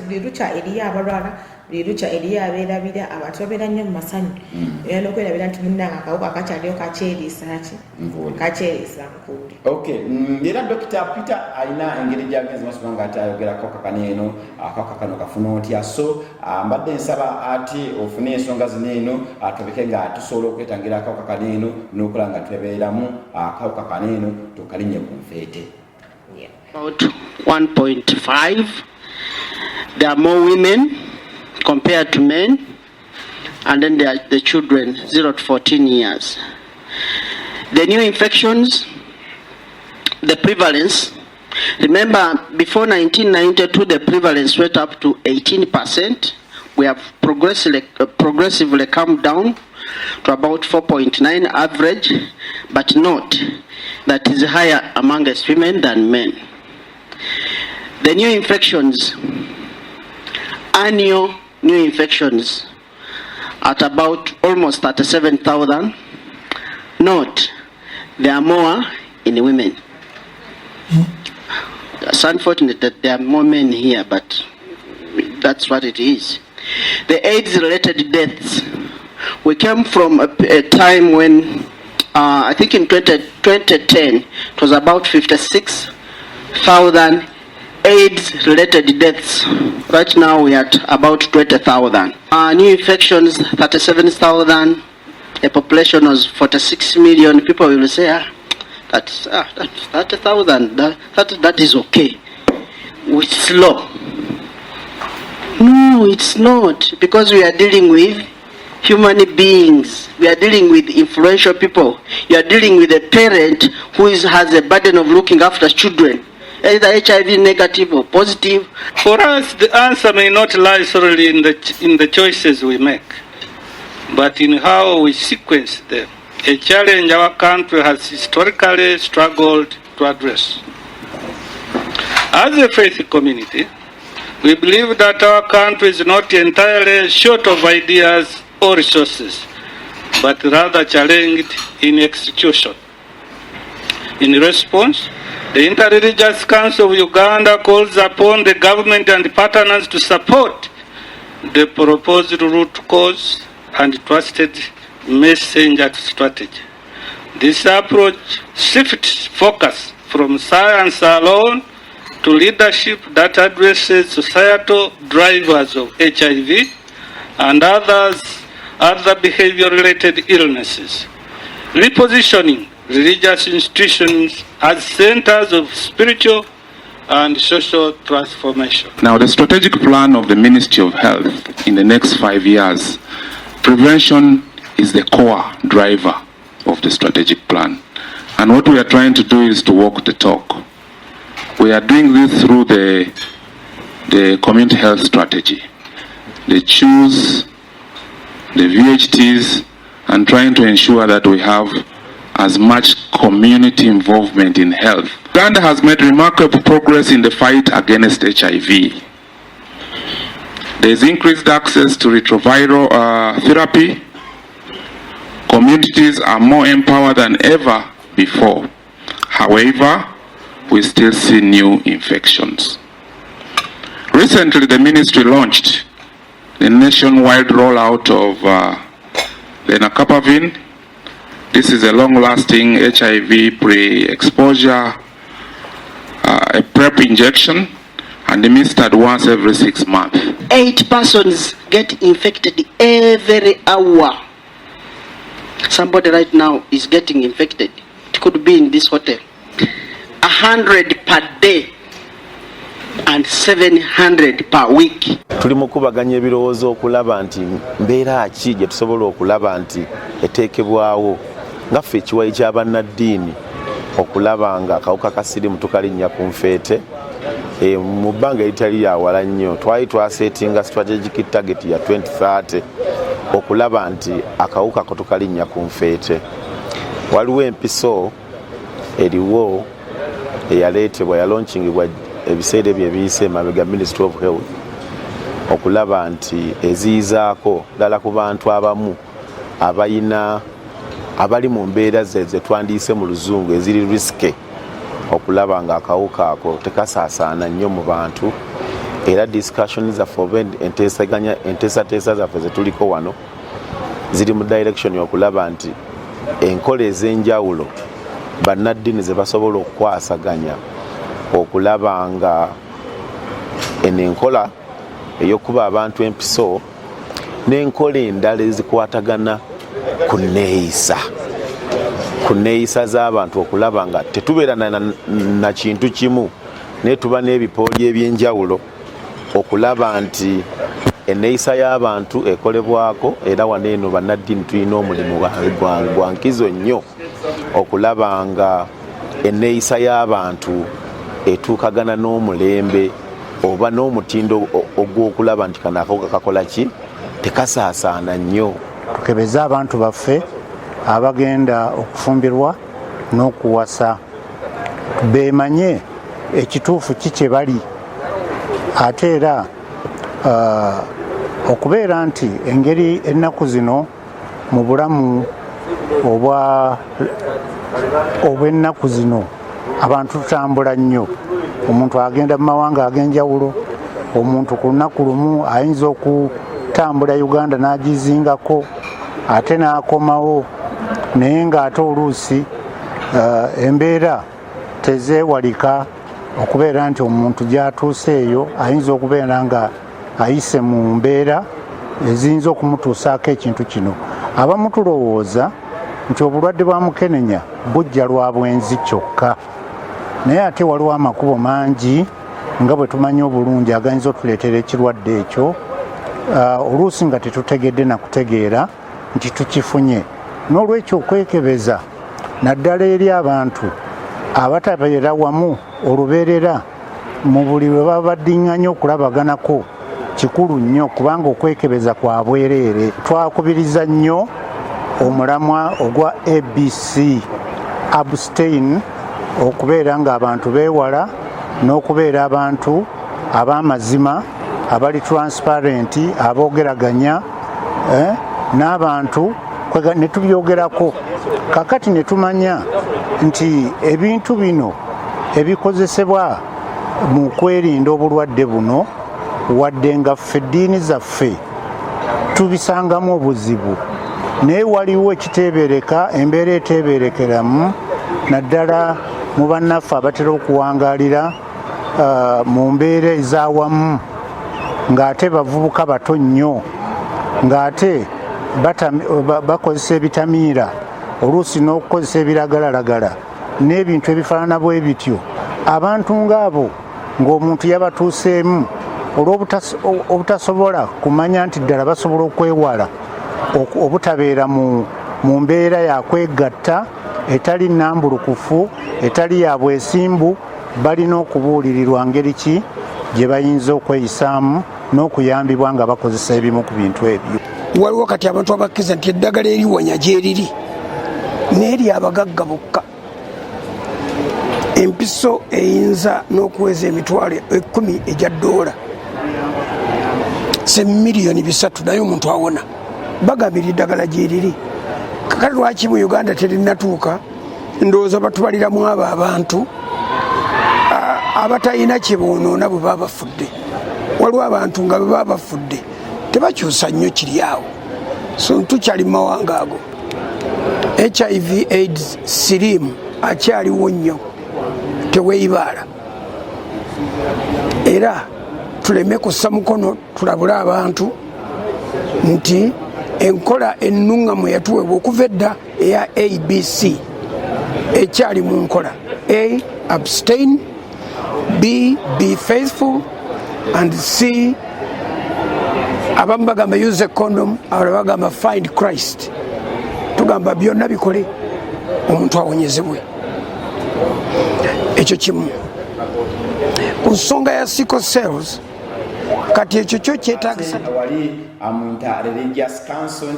buli lukya eriyo abalwala buli lukya eriyo abeerabira abantu babeera nnyo mu masanyu era n'okwerabira nti munnanga akawuka kakyaliyo kakyeriisa nkuuli. Okay, era Dr. Peter alina engeri gy'agenze masoma nga ate ayogera akawuka kano eno akawuka kano kafuna otya so mbadde nsaba ati ofune ensonga zino eno atobeke nga tusobola okwetangira akawuka kano eno n'okola nga twebeeramu akawuka kano eno tukalinye ku nfeete. About 1.5. There are more women compared to men, and then there are the children 0 to 14 years. The new infections, the prevalence, remember before 1992 the prevalence went up to 18%. We have progressively come down to about 4.9 average, but note that is higher amongst women than men. The new infections, annual new infections at about almost 37,000. Note, there are more in women. It's unfortunate that there are more men here, but that's what it is. The AIDS-related deaths, we came from a time when, I think in 2010, it was about 56,000 AIDS-related deaths. Right now we are at about 20,000. New infections, 37,000. A population of 46 million. People will say, that's 30,000. That is okay. It's low. No, it's not, because we are dealing with human beings. We are dealing with influential people. You are dealing with a parent who has a burden of looking after children, either HIV negative or positive. For us, the answer may not lie solely in the choices we make, but in how we sequence them, a challenge our country has historically struggled to address. As a faith community, we believe that our country is not entirely short of ideas or resources, but rather challenged in execution. In response, the Interreligious Council of Uganda calls upon the government and partners to support the proposed root cause and trusted messenger strategy. This approach shifts focus from science alone to leadership that addresses societal drivers of HIV and other behavior-related illnesses, repositioning religious institutions as centers of spiritual and social transformation. Now, the strategic plan of the Ministry of Health in the next 5 years, prevention is the core driver of the strategic plan. And what we are trying to do is to walk the talk. We are doing this through the community health strategy, the CHOOS, the VHTs, and trying to ensure that we have as much community involvement in health. Uganda has made remarkable progress in the fight against HIV. There is increased access to retroviral therapy. Communities are more empowered than ever before. However, we still see new infections. Recently, the ministry launched the nationwide rollout of lenacapavir. This is a long-lasting HIV pre-exposure, a PrEP injection, and administered once every 6 months. 8 persons get infected every hour. Somebody right now is getting infected. It could be in this hotel. 100 per day and 700 per week. Tuli mukubaganya ebirowoozo okulaba nti mbeera ki gye tusobola okulaba nti eteekebwawo nga ffe ekiwayi ky'abannaddiini okulaba nga akawuka ka siriimu tukalinnya ku nfeete. Mu bbanga eritali lyawala nnyo twali twaseetinga strategic target ya 2030 okulaba nti akawuka ko tukalinnya ku nfeete. Waliwo empiso eriwo eyaleetebwa yalonchingibwa ebiseera ebyo ebiyise emabega Ministry of Health okulaba nti eziyizaako ddala ku bantu abamu abali mu mbeera ze twandiyise mu luzungu eziri riske okulaba nga akawuka ako tekasaasaana nnyo mu bantu era discussion zaffe oba enteesateesa zaffe zetuliko wano ziri mu direction yokulaba nti enkola ez'enjawulo bannaddiini ze basobola okukwasaganya okulaba nga eno enkola ey'okuba abantu empiso n'enkola endala ezikwatagana ku nneeyisa z'abantu okulaba nga tetubeera na kintu kimu naye tuba n'ebipooli eby'enjawulo okulaba nti enneeyisa y'abantu ekolebwako era wano eno bannaddiini tulina omulimu gwa nkizo nnyo okulaba nga enneeyisa y'abantu etuukagana n'omulembe oba n'omutindo ogw'okulaba nti kano akawuka kakola ki tekasaasaana nnyo. Tukebeze abantu baffe abagenda okufumbirwa n'okuwasa beemanye ekituufu kye bali ate era okubeera nti engeri ennaku zino mu bulamu obw'ennaku zino abantu tutambula nnyo. Omuntu agenda mu mawanga ag'enjawulo, omuntu ku lunaku lumu ayinza okutambula Uganda n'agizingako ate n'akomawo, naye ng'ate oluusi embeera tezeewalika okubeera nti omuntu gy'atuuse eyo ayinza okubeera nga ayise mu mbeera eziyinza okumutuusaako ekintu kino. Abamu tulowooza nti obulwadde bwa mukenenya bujja lwa bwenzi kyokka, naye ate waliwo amakubo mangi nga bwe tumanyi obulungi agayinza otuleetera ekirwadde ekyo oluusi nga tetutegedde na kutegeera nti tukifunye. N'olwekyo okwekebeza naddala eri abantu abatabeera wamu olubeerera mu buli lwe baba baddiŋŋanya okulabaganako kikulu nnyo, kubanga okwekebeza kwa bwereere. Twakubiriza nnyo omulamwa ogwa ABC abstain okubeera ng'abantu beewala n'okubeera abantu ab'amazima abali transparent aboogeraganya n'abantu ne tubyogerako. Kakati ne tumanya nti ebintu bino ebikozesebwa mu kwerinda obulwadde buno wadde nga ffe eddiini zaffe tubisangamu obuzibu, naye waliwo ekiteebereka, embeera eteeberekeramu naddala mu bannaffe abatera okuwangaalira mu mbeera ez'awamu ng'ate bavubuka bato nnyo, ng'ate bakozesa ebitamiira oluusi n'okukozesa ebiragalalagala n'ebintu ebifaanana bwe bityo. Abantu ng'abo ng'omuntu yabatuuseemu olw'obutasobola kumanya nti ddala basobola okwewala obutabeera mu mbeera yakwegatta etali nnambulukufu, etali ya bwesimbu, balina okubuulirirwa ngeri ki gye bayinza okweyisaamu n'okuyambibwa nga bakozesa ebimu ku bintu ebyo. Waliwo kati abantu abakkiriza nti eddagala eriwanya gyeriri n'eri abagagga bokka. Empiso eyinza n'okuweza emitwalo 10 egya $, se miliyoni 3 naye omuntu awona. Bagambira eddagala gyeriri. Kakati lwaki mu Uganda terinatuuka? Ndowooza batubaliramu abo abantu abatalina kye boonoona bwe baba bafudde. Waliwo abantu nga bwe baba bafudde tebakyusa nnyo kiri awo. So tukyali mu mawanga ago. HIV AIDS siriimu akyaliwo nnyo, teweeyibaala. Era tuleme kussa mukono tulabule abantu nti enkola ennuŋŋamu yatuweebwa okuva edda eya ABC ekyali mu nkola. A. Abstain, B. Be faithful, and C. abamu bagamba use a condom, abalala bagamba find Christ. Tugamba byonna bikole omuntu awonyezebwe. Ekyo kimu. Ku nsonga ya sickle cells kati ekyo kyo kyetaagisa wali religious council